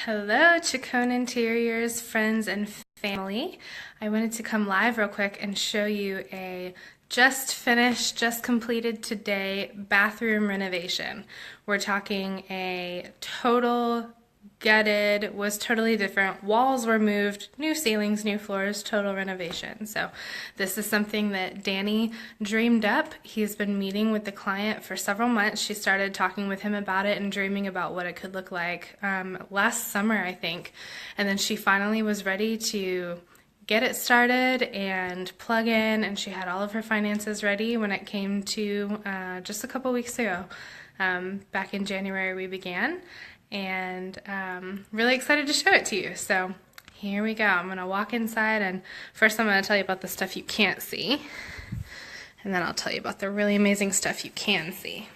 Hello, Chacon Interiors friends and family. I wanted to come live real quick and show you a just finished, just completed today bathroom renovation. We're talking a total gutted, was totally different. Walls were moved, new ceilings, new floors, total renovation. So this is something that Danny dreamed up. He's been meeting with the client for several months. She started talking with him about it and dreaming about what it could look like last summer, I think. And then she finally was ready to get it started and plug in, and she had all of her finances ready when it came to just a couple weeks ago. Back in January we began, and really excited to show it to you. So here we go. I'm gonna walk inside, and first I'm gonna tell you about the stuff you can't see, and then I'll tell you about the really amazing stuff you can see.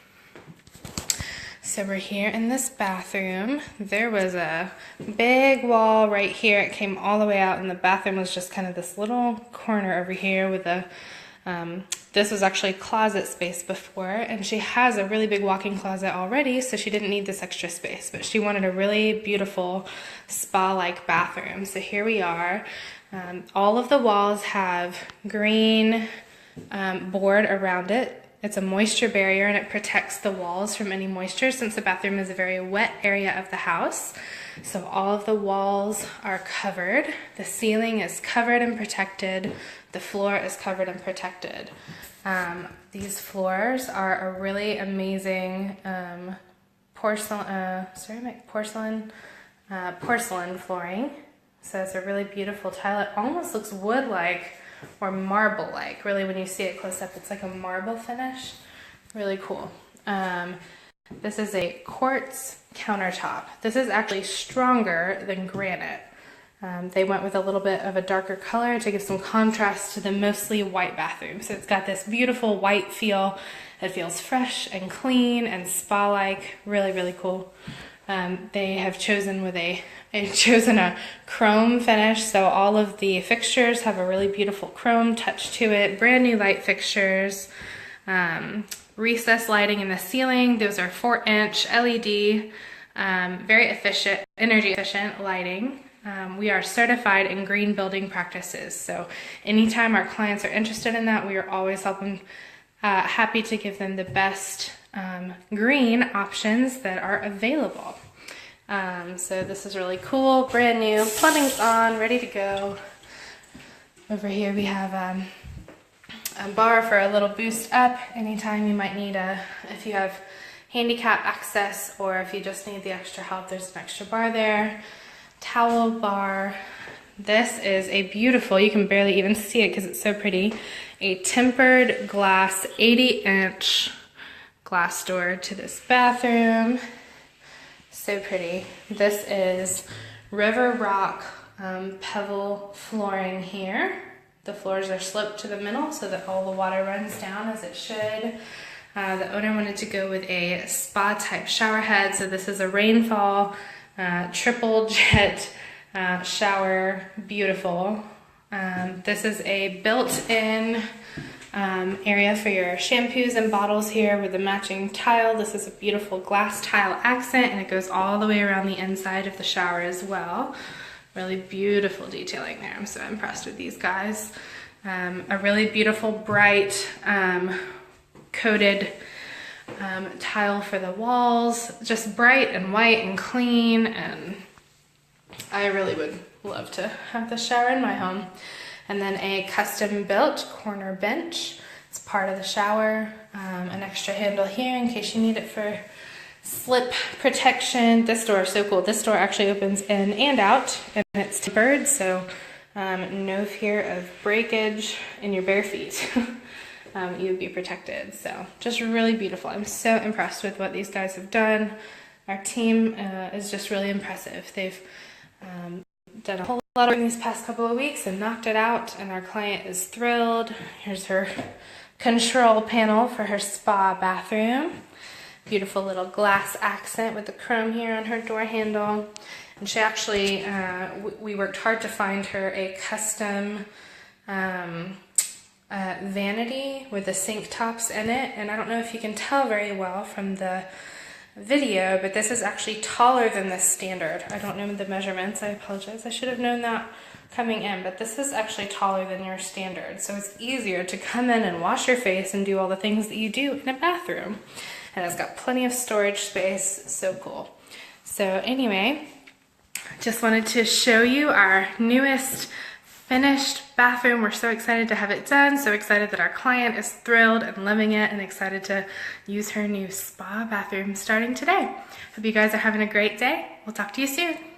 So we're here in this bathroom. There was a big wall right here. It came all the way out, and the bathroom was just kind of this little corner over here with a this was actually closet space before, and she has a really big walk-in closet already, so she didn't need this extra space, but she wanted a really beautiful spa-like bathroom. So here we are. All of the walls have green board around it. It's a moisture barrier, and it protects the walls from any moisture, since the bathroom is a very wet area of the house. So all of the walls are covered. The ceiling is covered and protected. The floor is covered and protected. These floors are a really amazing porcelain flooring. So it's a really beautiful tile. It almost looks wood-like or marble-like. Really, when you see it close up, it's like a marble finish. Really cool. This is a quartz countertop. This is actually stronger than granite. They went with a little bit of a darker color to give some contrast to the mostly white bathroom. So it's got this beautiful white feel. It feels fresh and clean and spa-like. Really, really cool. They have chosen a chrome finish, so all of the fixtures have a really beautiful chrome touch to it. Brand new light fixtures, recessed lighting in the ceiling. Those are 4-inch LED, very efficient, energy efficient lighting. We are certified in green building practices, so anytime our clients are interested in that, we are always happy to give them the best green options that are available. So this is really cool, brand new, plumbing's on, ready to go. Over here we have a bar for a little boost up anytime you might need if you have handicap access, or if you just need the extra help, there's an extra bar there. Towel bar. This is a beautiful, you can barely even see it because it's so pretty, a tempered glass 80-inch glass door to this bathroom. So pretty. This is River Rock Pebble flooring here. The floors are sloped to the middle so that all the water runs down as it should. The owner wanted to go with a spa type shower head, so this is a Rainfall triple jet shower. Beautiful. This is a built-in area for your shampoos and bottles here with the matching tile. This is a beautiful glass tile accent, and it goes all the way around the inside of the shower as well. Really beautiful detailing there. I'm so impressed with these guys. A really beautiful bright coated tile for the walls, just bright and white and clean, and I really would love to have this shower in my home. And then a custom built corner bench. It's part of the shower. An extra handle here in case you need it for slip protection. This door is so cool. This door actually opens in and out, and it's tempered, so no fear of breakage in your bare feet. You would be protected. So just really beautiful. I'm so impressed with what these guys have done. Our team is just really impressive. They've done a whole lot of work in these past couple of weeks and knocked it out, and our client is thrilled. Here's her control panel for her spa bathroom. Beautiful little glass accent with the chrome here on her door handle. And she actually, we worked hard to find her a custom vanity with the sink tops in it, and I don't know if you can tell very well from the video, but this is actually taller than the standard. I don't know the measurements, I apologize. I should have known that coming in, but this is actually taller than your standard. So it's easier to come in and wash your face and do all the things that you do in a bathroom. And it's got plenty of storage space, so cool. So anyway, just wanted to show you our newest finished bathroom. We're so excited to have it done, so excited that our client is thrilled and loving it and excited to use her new spa bathroom starting today. Hope you guys are having a great day. We'll talk to you soon.